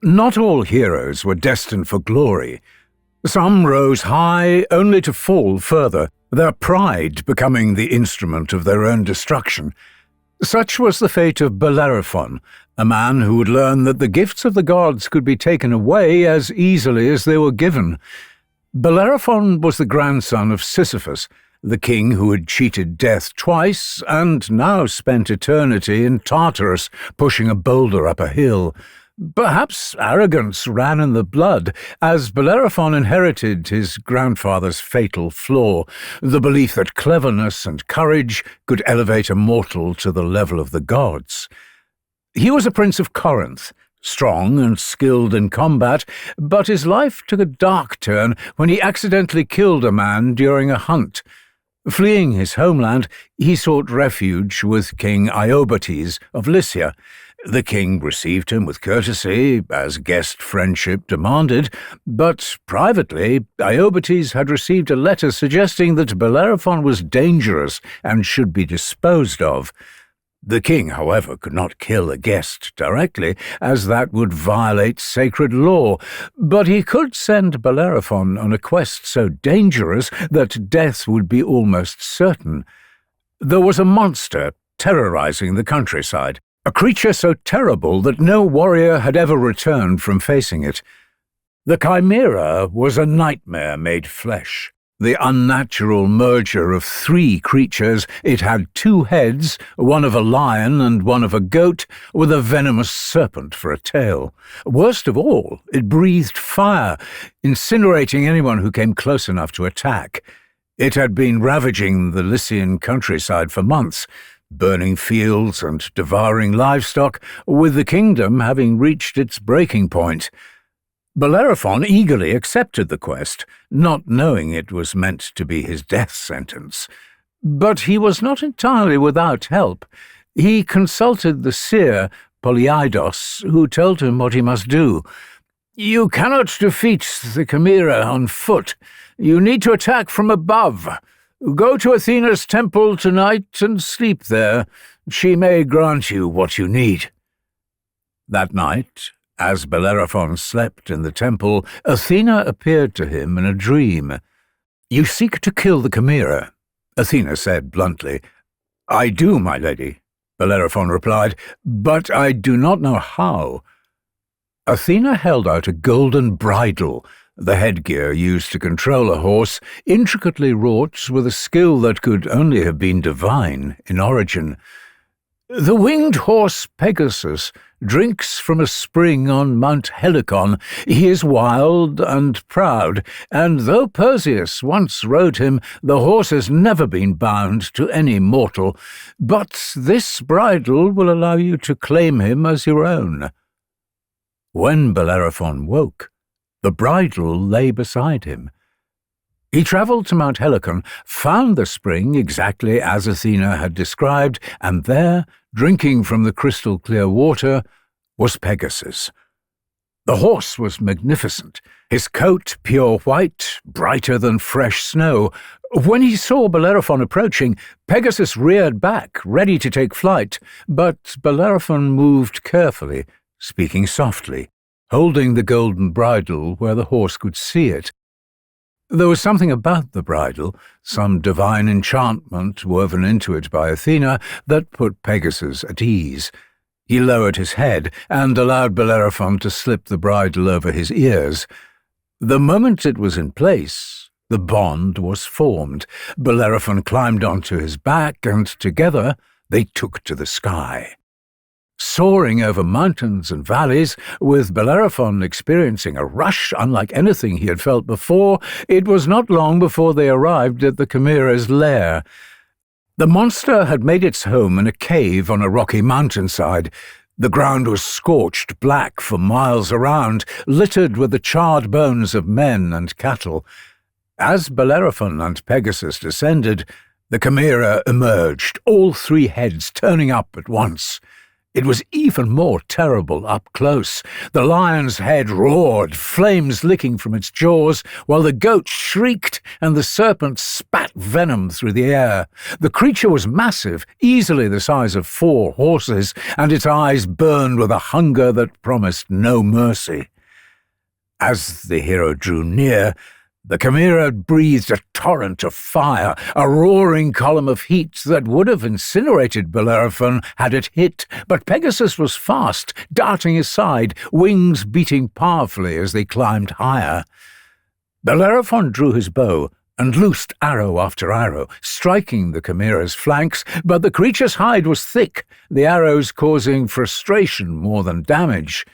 Not all heroes were destined for glory. Some rose high only to fall further, their pride becoming the instrument of their own destruction. Such was the fate of Bellerophon, a man who would learn that the gifts of the gods could be taken away as easily as they were given. Bellerophon was the grandson of Sisyphus, the king who had cheated death twice and now spent eternity in Tartarus, pushing a boulder up a hill. Perhaps arrogance ran in the blood, as Bellerophon inherited his grandfather's fatal flaw, the belief that cleverness and courage could elevate a mortal to the level of the gods. He was a prince of Corinth, strong and skilled in combat, but his life took a dark turn when he accidentally killed a man during a hunt. Fleeing his homeland, he sought refuge with King Iobates of Lycia. The king received him with courtesy, as guest friendship demanded, but privately, Iobates had received a letter suggesting that Bellerophon was dangerous and should be disposed of. The king, however, could not kill a guest directly, as that would violate sacred law, but he could send Bellerophon on a quest so dangerous that death would be almost certain. There was a monster terrorizing the countryside, a creature so terrible that no warrior had ever returned from facing it. The Chimera was a nightmare made flesh. The unnatural merger of three creatures, it had two heads, one of a lion and one of a goat, with a venomous serpent for a tail. Worst of all, it breathed fire, incinerating anyone who came close enough to attack. It had been ravaging the Lycian countryside for months, burning fields and devouring livestock, with the kingdom having reached its breaking point. Bellerophon eagerly accepted the quest, not knowing it was meant to be his death sentence. But he was not entirely without help. He consulted the seer, Polyeidos, who told him what he must do. "You cannot defeat the Chimera on foot. You need to attack from above. Go to Athena's temple tonight and sleep there. She may grant you what you need." That night, as Bellerophon slept in the temple, Athena appeared to him in a dream. "You seek to kill the Chimera," Athena said bluntly. "I do, my lady," Bellerophon replied, "but I do not know how." Athena held out a golden bridle, the headgear used to control a horse, intricately wrought with a skill that could only have been divine in origin. "The winged horse Pegasus drinks from a spring on Mount Helicon. He is wild and proud, and though Perseus once rode him, the horse has never been bound to any mortal. But this bridle will allow you to claim him as your own." When Bellerophon woke, the bridle lay beside him. He travelled to Mount Helicon, found the spring exactly as Athena had described, and there, drinking from the crystal-clear water, was Pegasus. The horse was magnificent, his coat pure white, brighter than fresh snow. When he saw Bellerophon approaching, Pegasus reared back, ready to take flight, but Bellerophon moved carefully, speaking softly, holding the golden bridle where the horse could see it. There was something about the bridle, some divine enchantment woven into it by Athena, that put Pegasus at ease. He lowered his head and allowed Bellerophon to slip the bridle over his ears. The moment it was in place, the bond was formed. Bellerophon climbed onto his back, and together they took to the sky. Soaring over mountains and valleys, with Bellerophon experiencing a rush unlike anything he had felt before, it was not long before they arrived at the Chimera's lair. The monster had made its home in a cave on a rocky mountainside. The ground was scorched black for miles around, littered with the charred bones of men and cattle. As Bellerophon and Pegasus descended, the Chimera emerged, all three heads turning up at once. It was even more terrible up close. The lion's head roared, flames licking from its jaws, while the goat shrieked and the serpent spat venom through the air. The creature was massive, easily the size of 4 horses, and its eyes burned with a hunger that promised no mercy. As the hero drew near, the Chimera breathed a torrent of fire, a roaring column of heat that would have incinerated Bellerophon had it hit, but Pegasus was fast, darting aside, wings beating powerfully as they climbed higher. Bellerophon drew his bow and loosed arrow after arrow, striking the Chimera's flanks, but the creature's hide was thick, the arrows causing frustration more than damage.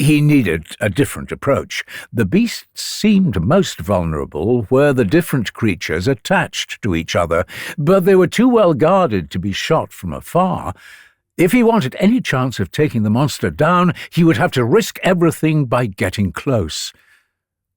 He needed a different approach. The beasts seemed most vulnerable where the different creatures attached to each other, but they were too well guarded to be shot from afar. If he wanted any chance of taking the monster down, he would have to risk everything by getting close.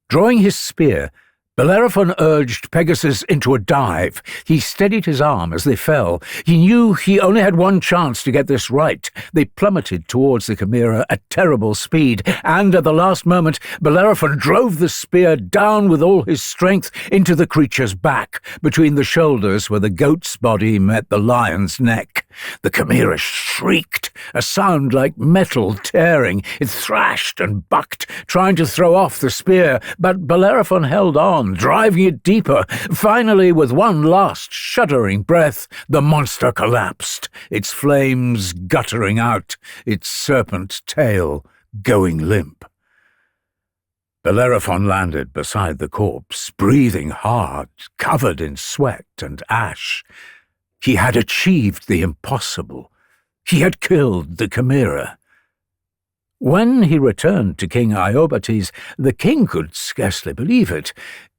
Drawing his spear, Bellerophon urged Pegasus into a dive. He steadied his arm as they fell. He knew he only had one chance to get this right. They plummeted towards the Chimera at terrible speed, and at the last moment, Bellerophon drove the spear down with all his strength into the creature's back, between the shoulders where the goat's body met the lion's neck. The Chimera shrieked, a sound like metal tearing. It thrashed and bucked, trying to throw off the spear, but Bellerophon held on, driving it deeper. Finally, with one last shuddering breath, the monster collapsed, its flames guttering out, its serpent tail going limp. Bellerophon landed beside the corpse, breathing hard, covered in sweat and ash. He had achieved the impossible. He had killed the Chimera. When he returned to King Iobates, the king could scarcely believe it.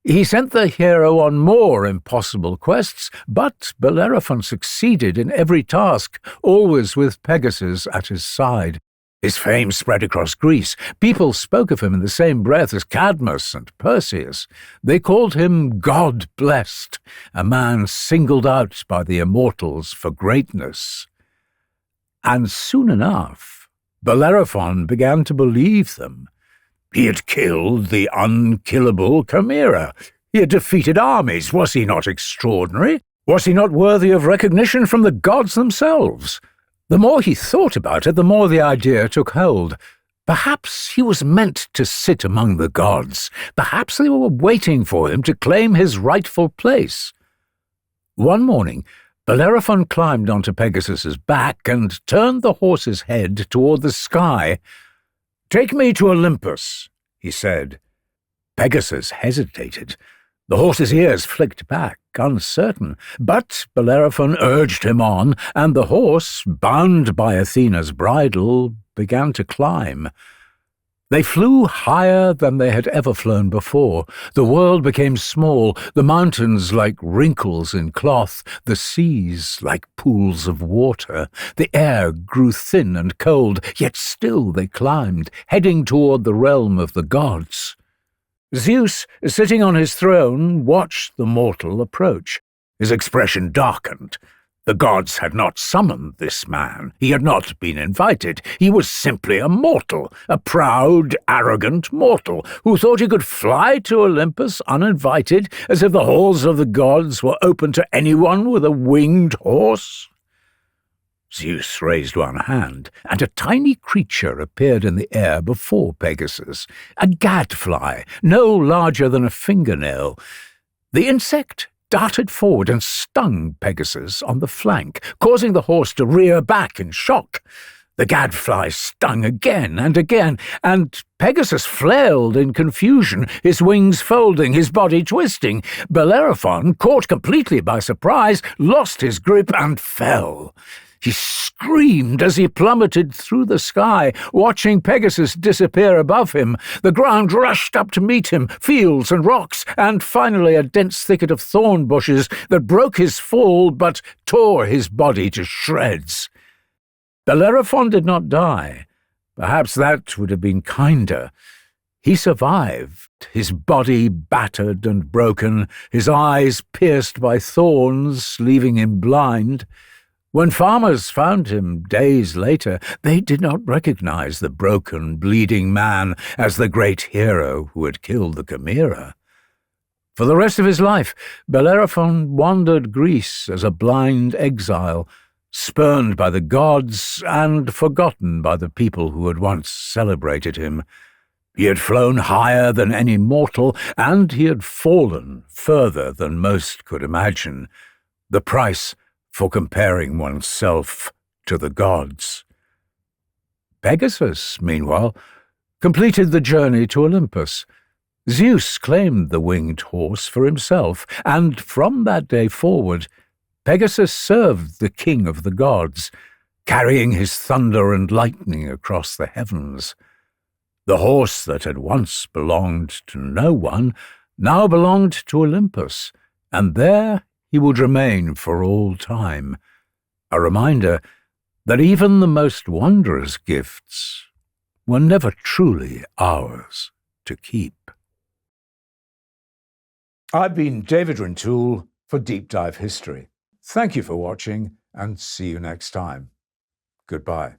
He sent the hero on more impossible quests, but Bellerophon succeeded in every task, always with Pegasus at his side. His fame spread across Greece. People spoke of him in the same breath as Cadmus and Perseus. They called him God-blessed, a man singled out by the immortals for greatness. And soon enough, Bellerophon began to believe them. He had killed the unkillable Chimera. He had defeated armies. Was he not extraordinary? Was he not worthy of recognition from the gods themselves? The more he thought about it, the more the idea took hold. Perhaps he was meant to sit among the gods. Perhaps they were waiting for him to claim his rightful place. One morning, Bellerophon climbed onto Pegasus's back and turned the horse's head toward the sky. "Take me to Olympus," he said. Pegasus hesitated. The horse's ears flicked back, uncertain, but Bellerophon urged him on, and the horse, bound by Athena's bridle, began to climb. They flew higher than they had ever flown before. The world became small, the mountains like wrinkles in cloth, the seas like pools of water. The air grew thin and cold, yet still they climbed, heading toward the realm of the gods. Zeus, sitting on his throne, watched the mortal approach. His expression darkened. The gods had not summoned this man. He had not been invited. He was simply a mortal, a proud, arrogant mortal, who thought he could fly to Olympus uninvited, as if the halls of the gods were open to anyone with a winged horse. Zeus raised one hand, and a tiny creature appeared in the air before Pegasus, a gadfly, no larger than a fingernail. The insect darted forward and stung Pegasus on the flank, causing the horse to rear back in shock. The gadfly stung again, and Pegasus flailed in confusion, his wings folding, his body twisting. Bellerophon, caught completely by surprise, lost his grip and fell. He screamed as he plummeted through the sky, watching Pegasus disappear above him. The ground rushed up to meet him, fields and rocks, and finally a dense thicket of thorn bushes that broke his fall but tore his body to shreds. Bellerophon did not die. Perhaps that would have been kinder. He survived, his body battered and broken, his eyes pierced by thorns, leaving him blind. When farmers found him days later, they did not recognize the broken, bleeding man as the great hero who had killed the Chimera. For the rest of his life, Bellerophon wandered Greece as a blind exile, spurned by the gods and forgotten by the people who had once celebrated him. He had flown higher than any mortal, and he had fallen further than most could imagine. The price for comparing oneself to the gods. Pegasus, meanwhile, completed the journey to Olympus. Zeus claimed the winged horse for himself, and from that day forward, Pegasus served the king of the gods, carrying his thunder and lightning across the heavens. The horse that had once belonged to no one now belonged to Olympus, and there he would remain for all time, a reminder that even the most wondrous gifts were never truly ours to keep. I've been David Rintoul for Deep Dive History. Thank you for watching, and see you next time. Goodbye.